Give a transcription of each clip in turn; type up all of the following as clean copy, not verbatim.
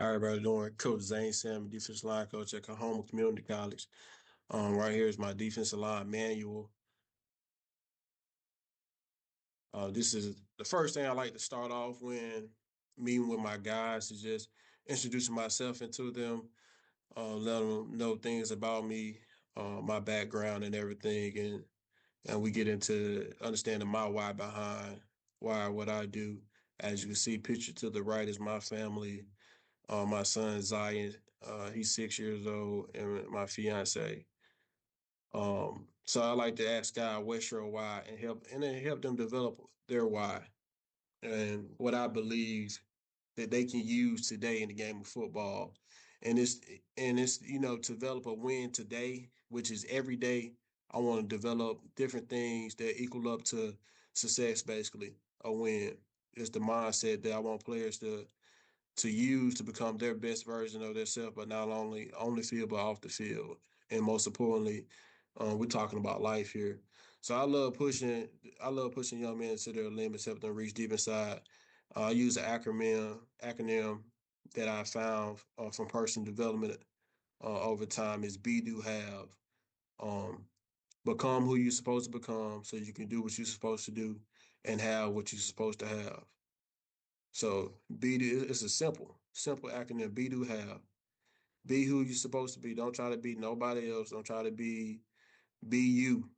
How everybody doing? Coach Zane, defensive line coach at Coahoma Community College. Right here is my defensive line manual. This is the first thing I like to start off when meeting with my guys is just introducing myself into them, let them know things about me, my background and everything, and we get into understanding my why behind why what I do. As you can see, picture to the right is my family. My son Zion, he's 6 years old, and my fiance. So I like to ask God, what's your why, and then help them develop their why and what I believe that they can use today in the game of football. And it's to develop a win today, which is every day. I want to develop different things that equal up to success, basically a win. It's the mindset that I want players to use to become their best version of themselves, but not only on the field, but off the field. And most importantly, we're talking about life here. So I love pushing young men to their limits, help them reach deep inside. I use an acronym that I found from personal development over time is be, do, have. Um, Become who you're supposed to become so you can do what you're supposed to do and have what you're supposed to have. So it's a simple acronym. Be, do, have. Be who you're supposed to be. Don't try to be nobody else. Don't try to be you.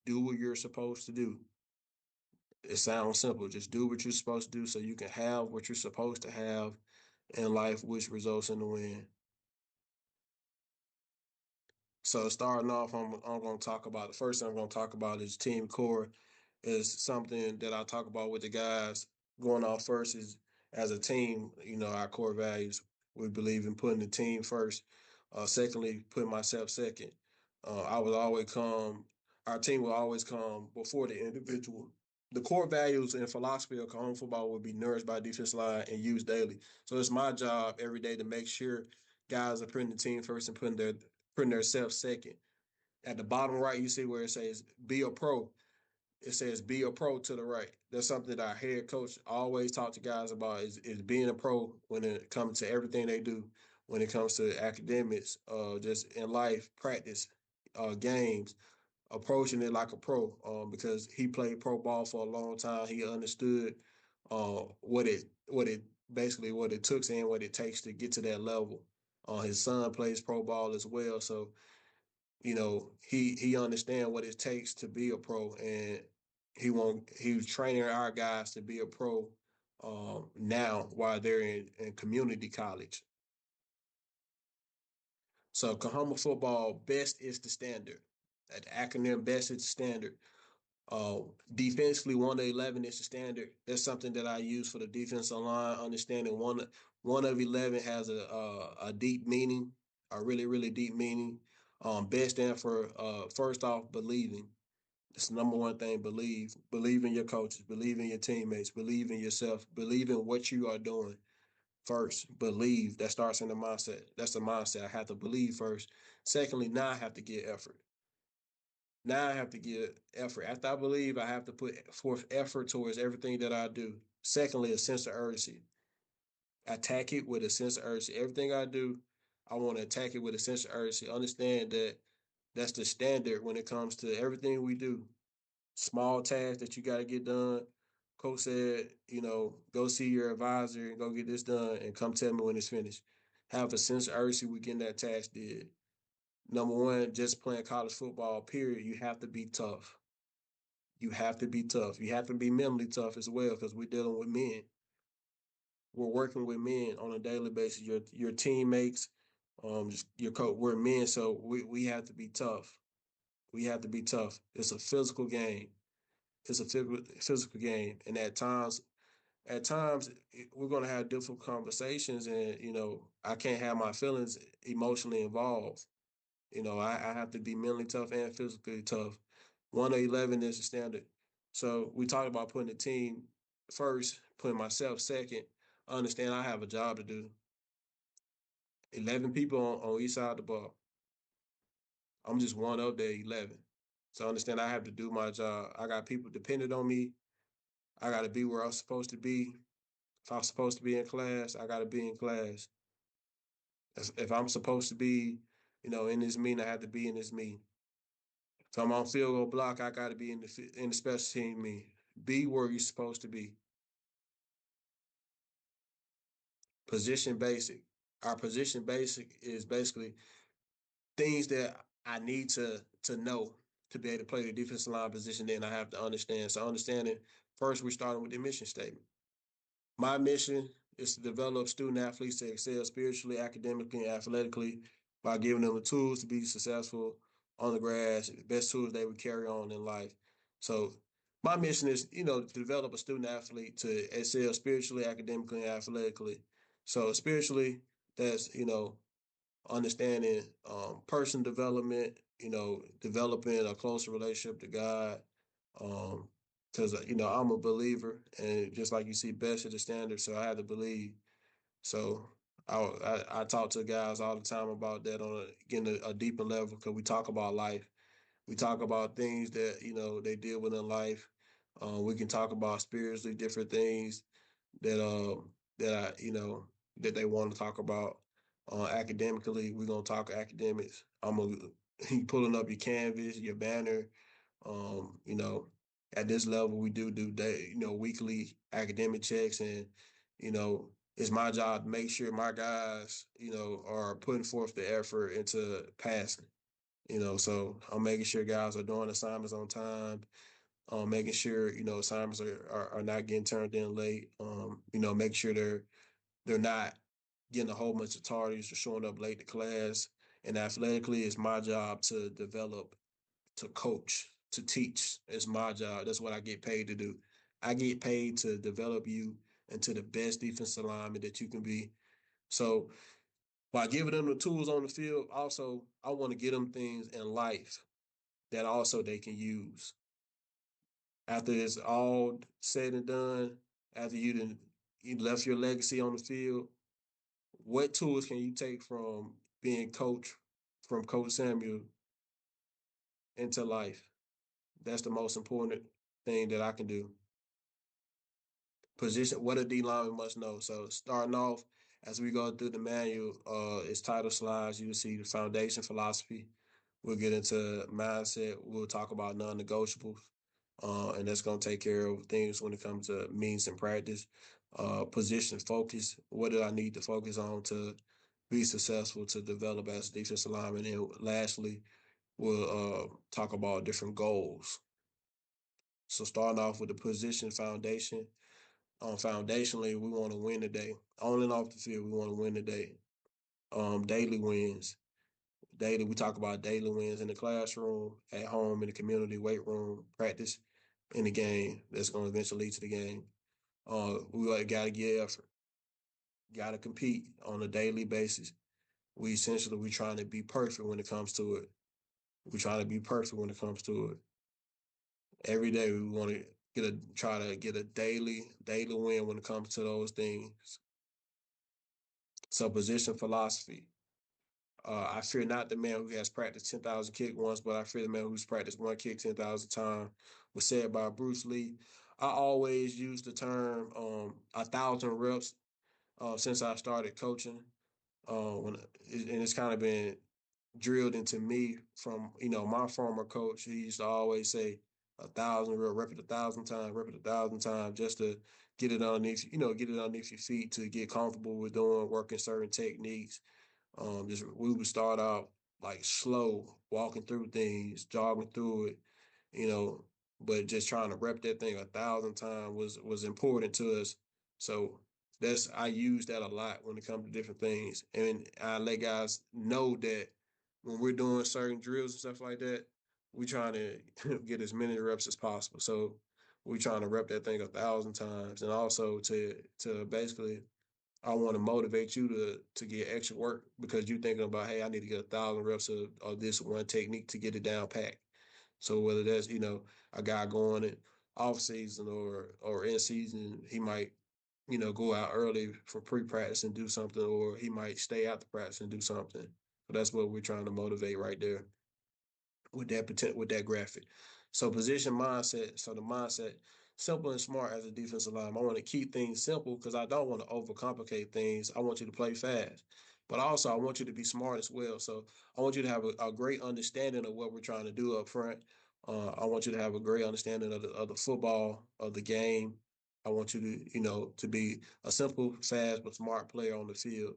Do what you're supposed to do. It sounds simple. Just do what you're supposed to do so you can have what you're supposed to have in life, which results in the win. So starting off, I'm going to talk about the first thing I'm going to talk about is team core. Is something that I talk about with the guys. Going off first is as a team, our core values. We believe in putting the team first. Secondly, putting myself second. I would always come. Our team will always come before the individual. The core values and philosophy of Coahoma football will be nourished by defense line and used daily. So it's my job every day to make sure guys are putting the team first and putting themselves second. At the bottom right, you see where it says "Be a pro." It says "Be a pro" to the right. That's something that our head coach always talk to guys about is being a pro when it comes to everything they do. When it comes to academics, just in life, practice, games, approaching it like a pro. Because he played pro ball for a long time, he understood what it basically what it took and what it takes to get to that level. His son plays pro ball as well, so he understand what it takes to be a pro, and he's training our guys to be a pro now while they're in community college. So Coahoma football best is the standard. That acronym best is the standard. Defensively, 1 to 11 is the standard. That's something that I use for the defensive line. Understanding one of 11 has a deep meaning, a really really deep meaning. Best stand for first off believing. It's the number one thing. Believe in your coaches. Believe in your teammates. Believe in yourself. Believe in what you are doing. First, believe. That starts in the mindset. That's the mindset. I have to believe first. Secondly, now I have to get effort. Now I have to give effort. After I believe, I have to put forth effort towards everything that I do. Secondly, a sense of urgency. Attack it with a sense of urgency. Everything I do, I want to attack it with a sense of urgency. Understand that that's the standard when it comes to everything we do. Small tasks that you got to get done. Coach said, go see your advisor and go get this done and come tell me when it's finished. Have a sense of urgency with getting that task did. Number one, just playing college football, period, you have to be tough. You have to be tough. You have to be mentally tough as well because we're dealing with men. We're working with men on a daily basis. Your teammates, your coach. We're men, so we have to be tough. We have to be tough. It's a physical game. It's a physical game, and at times we're going to have difficult conversations, and I can't have my feelings emotionally involved. I have to be mentally tough and physically tough. 1 to 11 is the standard. So we talk about putting the team first, putting myself second. I understand I have a job to do. 11 people on each side of the ball. I'm just one of the 11. So I understand I have to do my job. I got people dependent on me. I got to be where I'm supposed to be. If I'm supposed to be in class, I got to be in class. If I'm supposed to be, in this meeting, I have to be in this meeting. If I'm on field goal block, I got to be in the special team meeting. Be where you're supposed to be. Position basic. Our position basic is basically things that I need to know to be able to play the defensive line position. Then I have to understand. So understanding first, we're starting with the mission statement. My mission is to develop student athletes to excel spiritually, academically, and athletically by giving them the tools to be successful on the grass, the best tools they would carry on in life. So my mission is, to develop a student athlete to excel spiritually, academically, and athletically. So spiritually, that's, understanding person development, developing a closer relationship to God. Because I'm a believer, and just like you see, best is the standard, so I have to believe. So I talk to guys all the time about that on getting a deeper level because we talk about life. We talk about things that they deal with in life. We can talk about spiritually different things that I that they want to talk about. Academically, we're gonna talk academics. I'm gonna you pulling up your canvas, your banner. You know, at this level, we do day, weekly academic checks, and it's my job to make sure my guys, are putting forth the effort into passing. So I'm making sure guys are doing assignments on time, making sure assignments are not getting turned in late. Make sure they're not getting a whole bunch of tardies or showing up late to class. And athletically, it's my job to develop, to coach, to teach. It's my job. That's what I get paid to do. I get paid to develop you into the best defensive lineman that you can be. So by giving them the tools on the field, also I want to get them things in life that also they can use after it's all said and done, after you left your legacy on the field, what tools can you take from being coach from Coach Samuel into life? That's the most important thing that I can do. Position, what a D lineman must know. So starting off, as we go through the manual, it's title slides. You will see the foundation philosophy. We'll get into mindset. We'll talk about non-negotiables, and that's going to take care of things when it comes to means and practice. Position focus. What do I need to focus on to be successful to develop as a defensive lineman? And lastly, we'll talk about different goals. So starting off with the position foundation. Foundationally, we want to win today. On and off the field, we want to win today. Daily wins. Daily, we talk about daily wins in the classroom, at home, in the community, weight room, practice, in the game. That's going to eventually lead to the game. We got to get effort. Got to compete on a daily basis. We trying to be perfect when it comes to it. We trying to be perfect when it comes to it. Every day we want to try to get a daily win when it comes to those things. So position philosophy. I fear not the man who has practiced 10,000 kick once, but I fear the man who's practiced one kick 10,000 times. Was said by Bruce Lee. I always use the term 1,000 reps since I started coaching. And it's kind of been drilled into me from my former coach. He used to always say 1,000 reps, rep it 1,000 times, rep it 1,000 times, just to get it underneath your feet to get comfortable with working certain techniques. Just we would start out like slow, walking through things, jogging through it, you know, but just trying to rep that thing 1,000 times was important to us. So I use that a lot when it comes to different things, and I let guys know that when we're doing certain drills and stuff like that, we trying to get as many reps as possible. So we trying to rep that thing 1,000 times, and also to basically I want to motivate you to get extra work because you're thinking about, hey, I need to get 1,000 reps of this one technique to get it down pat. So whether that's a guy going in off season or in season, he might go out early for pre practice and do something, or he might stay out the practice and do something. So that's what we're trying to motivate right there with that graphic. So position mindset. So the mindset, simple and smart as a defensive line. I want to keep things simple because I don't want to overcomplicate things. I want you to play fast. But also, I want you to be smart as well. So I want you to have a great understanding of what we're trying to do up front. I want you to have a great understanding of the football, of the game. I want you to, to be a simple, fast, but smart player on the field.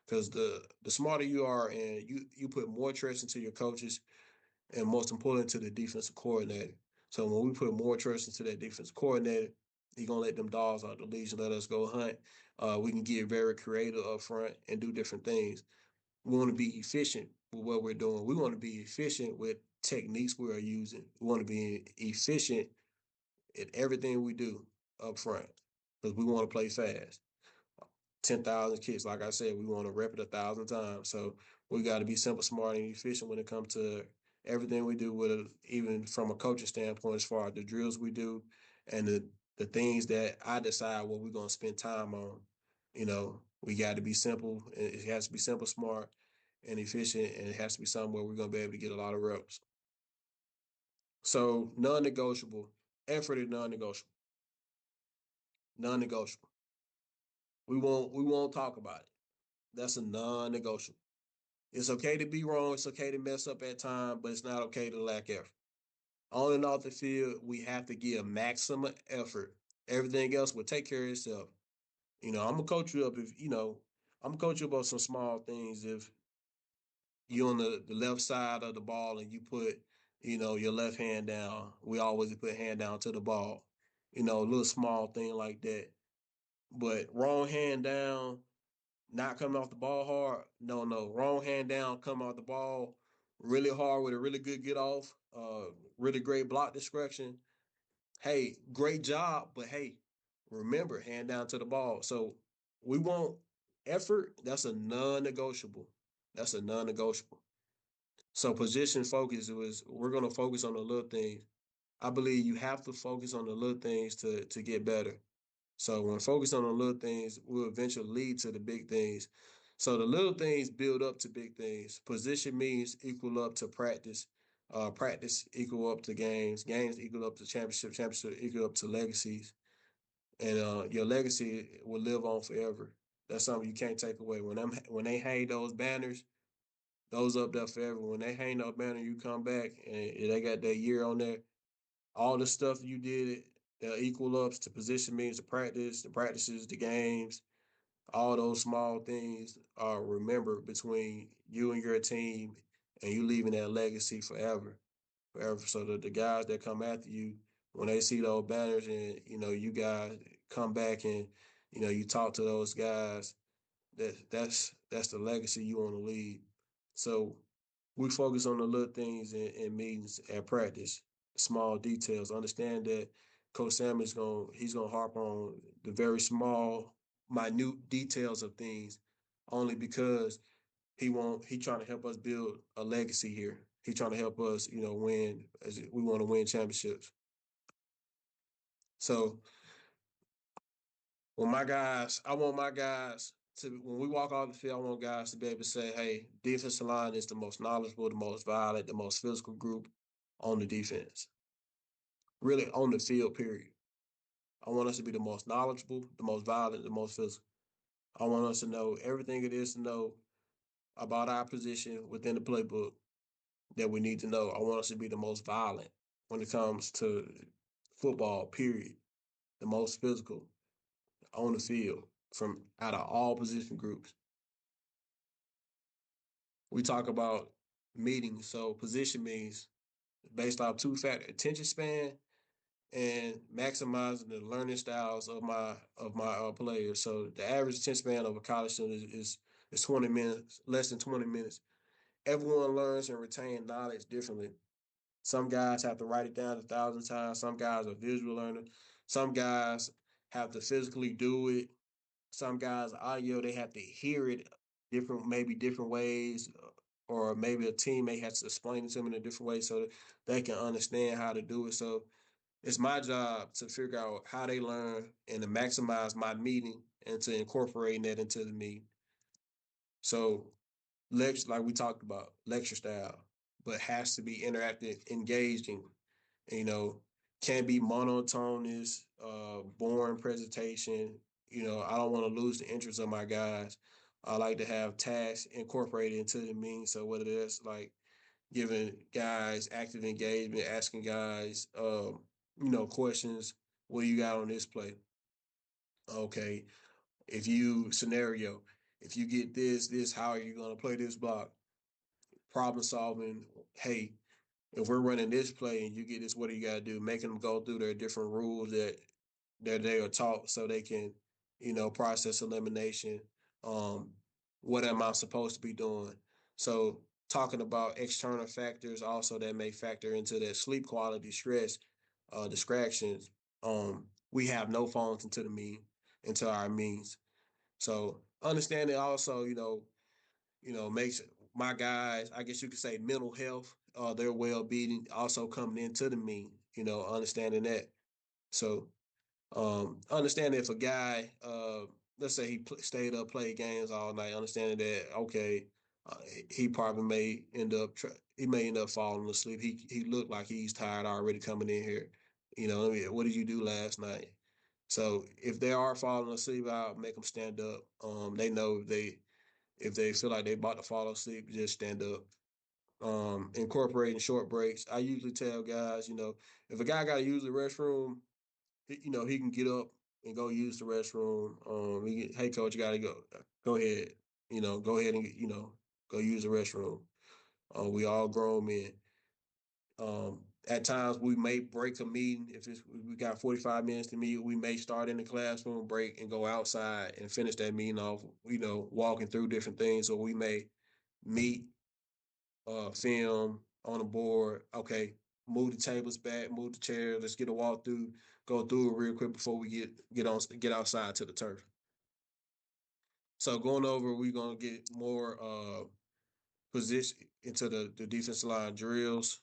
Because the smarter you are, and you put more trust into your coaches, and most important to the defensive coordinator. So when we put more trust into that defensive coordinator, he's gonna let them dogs out the leash and let us go hunt. We can get very creative up front and do different things. We want to be efficient with what we're doing. We want to be efficient with techniques we are using. We want to be efficient in everything we do up front because we want to play fast. 10,000 kicks. Like I said, we want to rep it 1,000 times. So we got to be simple, smart, and efficient when it comes to everything we do, with it, even from a coaching standpoint, as far as the drills we do and the things that I decide what we're going to spend time on. We got to be simple. It has to be simple, smart, and efficient, and it has to be something where we're going to be able to get a lot of reps. So non-negotiable. Effort is non-negotiable. Non-negotiable. We won't talk about it. That's a non-negotiable. It's okay to be wrong. It's okay to mess up at times, but it's not okay to lack effort. On and off the field, we have to give maximum effort. Everything else will take care of itself. I'm gonna coach you up if I'm gonna coach you about some small things. If you're on the left side of the ball and you put, your left hand down, we always put hand down to the ball. A little small thing like that. But wrong hand down, not coming off the ball hard. No, no. Wrong hand down, come off the ball really hard with a really good get off, really great block discretion. Hey, great job. But hey, remember, hand down to the ball. So we want effort. That's a non negotiable. That's a non negotiable. So position focus was we're gonna focus on the little things. I believe you have to focus on the little things to get better. So when focus on the little things will eventually lead to the big things. So the little things build up to big things. Position means equal up to practice. Practice equal up to games. Games equal up to championship. Championship equal up to legacies. And your legacy will live on forever. That's something you can't take away. When they hang those banners, those up there forever. When they hang those banners, you come back and they got that year on there. All the stuff you did, the equal ups to position means the practices, the games, all those small things are remembered between you and your team, and you leaving that legacy forever, forever. So that the guys that come after you, when they see those banners and you guys come back and you talk to those guys, that's the legacy you want to leave. So we focus on the little things in meetings at practice, small details. Understand that Coach Sam he's gonna harp on the very small, minute details of things, only because he trying to help us build a legacy here. He trying to help us, win, as we want to win championships. So I want my guys to, when we walk off the field, I want guys to be able to say, hey, defensive line is the most knowledgeable, the most violent, the most physical group on the defense. Really on the field, period. I want us to be the most knowledgeable, the most violent, the most physical. I want us to know everything it is to know about our position within the playbook that we need to know. I want us to be the most violent when it comes to football, period. The most physical on the field from out of all position groups. We talk about meetings. So position means based off two-factor attention span and maximizing the learning styles of my players. So the average attention span of a college student is 20 minutes, less than 20 minutes. Everyone learns and retains knowledge differently. Some guys have to write it down 1,000 times. Some guys are visual learners. Some guys have to physically do it. Some guys audio, they have to hear it maybe different ways, or maybe a teammate has to explain it to them in a different way so that they can understand how to do it. So it's my job to figure out how they learn and to maximize my meeting and to incorporate that into the meeting. So lecture, like we talked about, lecture style, but has to be interactive, engaging. You know, can't be monotonous, boring presentation. I don't want to lose the interest of my guys. I like to have tasks incorporated into the mean. So whether it's like giving guys active engagement, asking guys, questions. What you got on this play? Okay, if you scenario, if you get this, how are you going to play this block? Problem solving. Hey, if we're running this play and you get this, what do you got to do? Making them go through their different rules that they are taught so they can, process elimination. Um, what am I supposed to be doing? So talking about external factors also that may factor into that sleep quality, stress, distractions. We have no phones into our means. So understanding also, makes my guys, I guess you could say mental health, their well being also coming into the mean, understanding that. So understanding if a guy, let's say stayed up, played games all night, understanding that okay, he probably he may end up falling asleep. He looked like he's tired already coming in here. I mean, what did you do last night? So if they are falling asleep, I'll make them stand up. They know if they feel like they about to fall asleep, just stand up. Incorporating short breaks. I usually tell guys, if a guy got to use the restroom, he can get up and go use the restroom. Hey coach, you gotta go. Go ahead. Go ahead and go use the restroom. We all grown men. At times we may break a meeting we got 45 minutes to meet. We may start in the classroom, break, and go outside and finish that meeting off. Walking through different things, or we may meet, film on the board. Okay, move the tables back, move the chairs. Let's get a walk through, go through it real quick before we get outside to the turf. So going over, we're gonna get more position into the defensive line drills.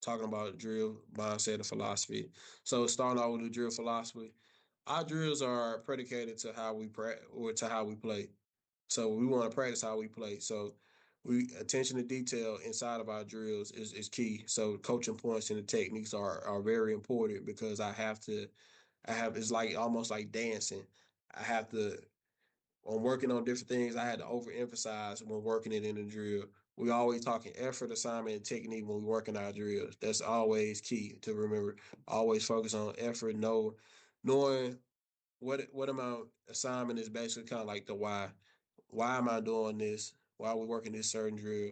Talking about drill mindset and philosophy. So starting out with the drill philosophy, our drills are predicated to how we or to how we play. So we want to practice how we play. So we attention to detail inside of our drills is key. So coaching points and the techniques are very important because I have it's like almost like dancing. I have to on working on different things, I had to overemphasize when working it in the drill. We always talking effort, assignment, and technique when we working our drills. That's always key to remember. Always focus on effort, knowing what amount assignment is basically kind of like the why. Why am I doing this? Why are we working this certain drill?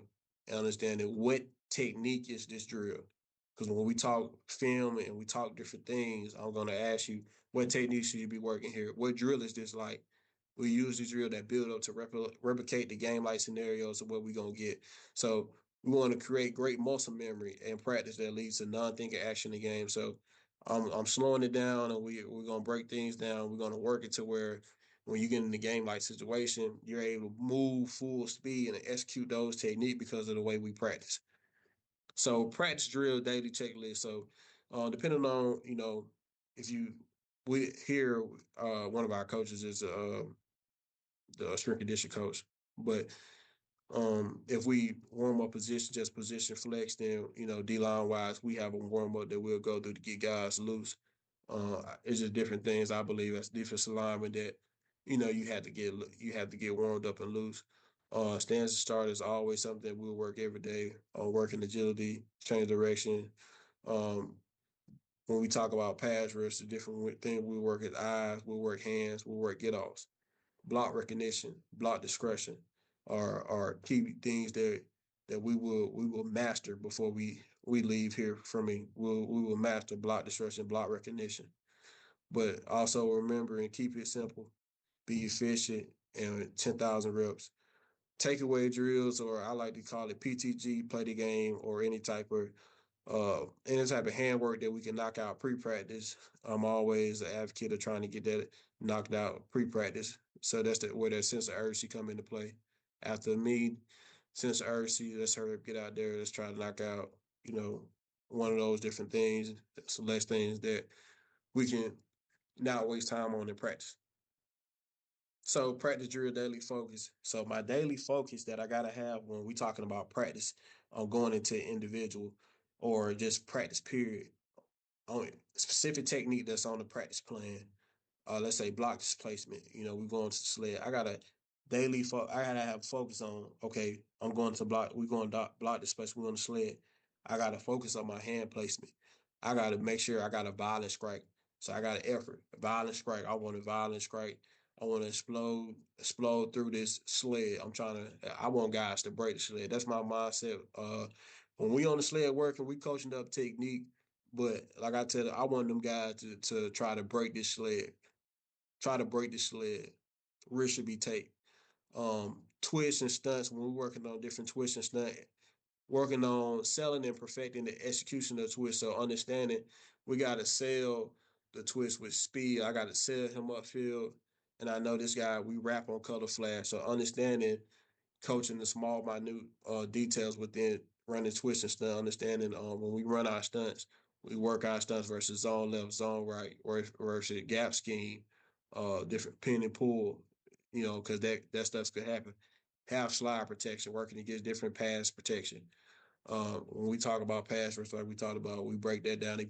And understanding what technique is this drill. Because when we talk film and we talk different things, I'm going to ask you what technique should you be working here? What drill is this like? We use the drill that build up to replicate the game like scenarios of what we're going to get. So we want to create great muscle memory and practice that leads to non-thinking action in the game. So I'm slowing it down, and we're gonna break things down. We're gonna work it to where when you get in the game like situation, you're able to move full speed and execute those techniques because of the way we practice. So practice drill daily checklist. So depending on if you we here one of our coaches is the strength condition coach, but if we warm up position, just position flex, then D line wise, we have a warm up that we'll go through to get guys loose. It's just different things. I believe as defensive lineman that you have to get warmed up and loose. Stance to start is always something that we'll work every day on working agility, change direction. Um, when we talk about pass rush, the different thing we work at eyes, we work hands, we work get offs, block recognition, block discretion are key things that we will master before we leave here from me. We will master block discretion, block recognition. But also remember and keep it simple. Be efficient and 10,000 reps. Takeaway drills, or I like to call it PTG, play the game, or any type of handwork that we can knock out pre-practice. I'm always an advocate of trying to get that knocked out pre-practice. So that's where that sense of urgency come into play. After me, sense of urgency, let's hurry up, get out there, let's try to knock out, one of those different things, some less things that we can not waste time on in practice. So practice drill daily focus. So my daily focus that I gotta have when we talking about practice, going into individual or just practice period on specific technique that's on the practice plan. Let's say block displacement. We're going to sled. I gotta I gotta have focus on. Okay, I'm going to block. We're going to block the space. We're on the sled. I gotta focus on my hand placement. I gotta make sure I got a violent strike. So I got an effort, a violent strike. I want a violent strike. I want to explode through this sled. I want guys to break the sled. That's my mindset. When we on the sled working, we coaching up technique. But like I tell you, I want them guys to try to break this sled. Try to break the sled. Risk should be taken. Twists and stunts when we're working on different twists and stunts, working on selling and perfecting the execution of the twist. So understanding we got to sell the twist with speed. I got to sell him upfield. And I know this guy, we rap on color flash. So understanding coaching the small, minute details within running twists and stuff, understanding when we run our stunts, we work our stunts versus zone left, zone right, or versus gap scheme, different pin and pull, because that stuff could happen. Half slide protection, working against different pass protection. When we talk about pass rush, like we talked about, we break that down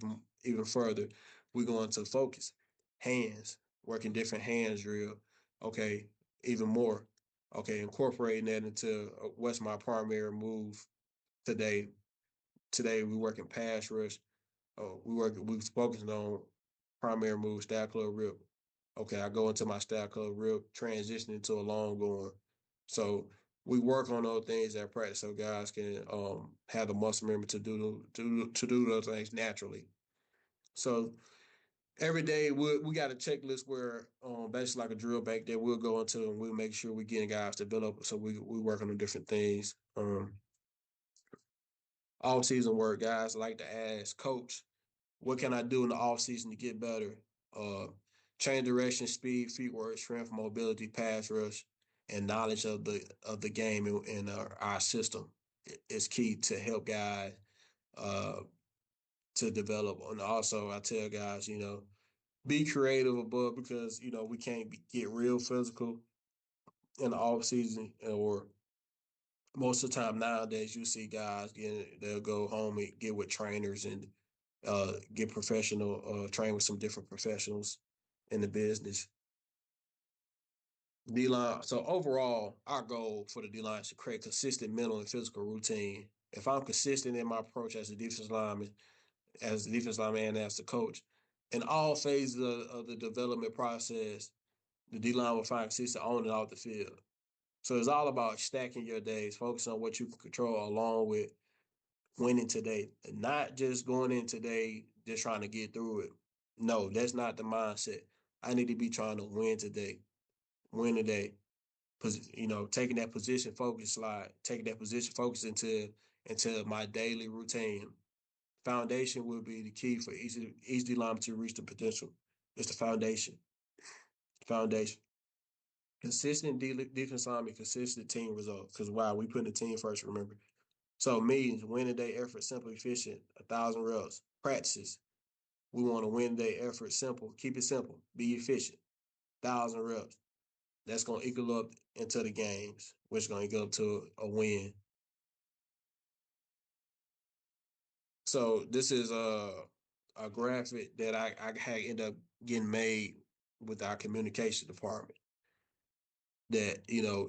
even further. We go into focus, hands, working different hands drill. Okay, even more. Okay, incorporating that into what's my primary move today. Today we working pass rush. We focusing on primary move, stack club rip. Okay, I go into my stack club rip, transition into a long going. So we work on those things at practice so guys can have the muscle memory to do those things naturally. So every day we got a checklist where basically like a drill bank that we'll go into and we'll make sure we're getting guys to build up. So we working on different things. All season work, guys. I like to ask coach, what can I do in the off season to get better? Uh, Change direction, speed, footwork, strength, mobility, pass rush, and knowledge of the game and our system is key to help guys uh, to develop. And also, I tell guys, be creative above because we can't get real physical in the off season or most of the time nowadays you see guys they'll go home and get with trainers and get professional train with some different professionals in the business. D line. So overall, our goal for the D line is to create consistent mental and physical routine. If I'm consistent in my approach as a defense lineman, and as the coach, in all phases of the development process, the D line will find consistent on and off the field. So it's all about stacking your days, focus on what you can control along with winning today, not just going in today, just trying to get through it. No, that's not the mindset. I need to be trying to win today, win today. Taking that position focus slide, taking that position focus into my daily routine. Foundation will be the key for each D lineman to reach the potential. It's the foundation. Foundation. Consistent defense lineman, consistent team results. Because wow, we put the team first, remember. So meetings, win a day effort, simple, efficient, 1,000 reps. Practices, we want to win a day effort, simple, keep it simple, be efficient, 1,000 reps. That's going to equal up into the games, which is going to equal up to a win. So this is a graphic that I had end up getting made with our communication department that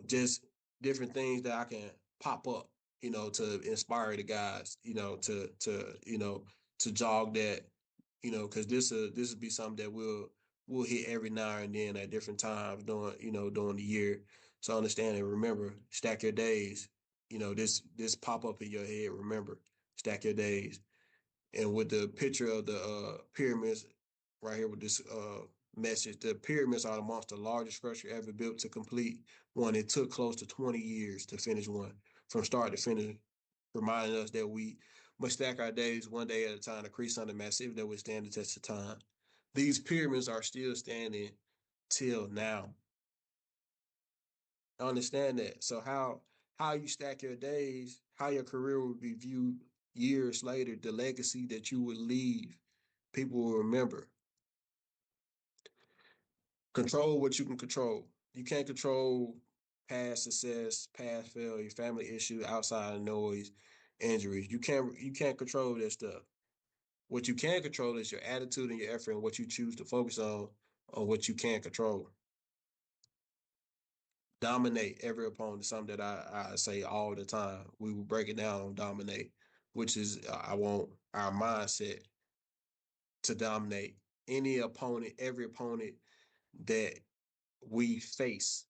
just different things that I can pop up to inspire the guys to jog that because this would be something that we'll hit every now and then at different times during the year. So understand and remember, stack your days. This pop up in your head. Remember, stack your days. And with the picture of the pyramids right here with this message, the pyramids are amongst the largest structure ever built to complete one. It took close to 20 years to finish one from start to finish, reminding us that we must stack our days one day at a time to create something massive that would stand the test of time. These pyramids are still standing till now. I understand that. So how you stack your days, how your career will be viewed years later, the legacy that you would leave, people will remember. Control what you can control. You can't control past success, past failure, family issue, outside noise, injuries. You can't control that stuff. What you can control is your attitude and your effort and what you choose to focus on what you can control. dominate every opponent. Something that I say all the time. We will break it down on dominate, which is I want our mindset to dominate any opponent, every opponent that we face.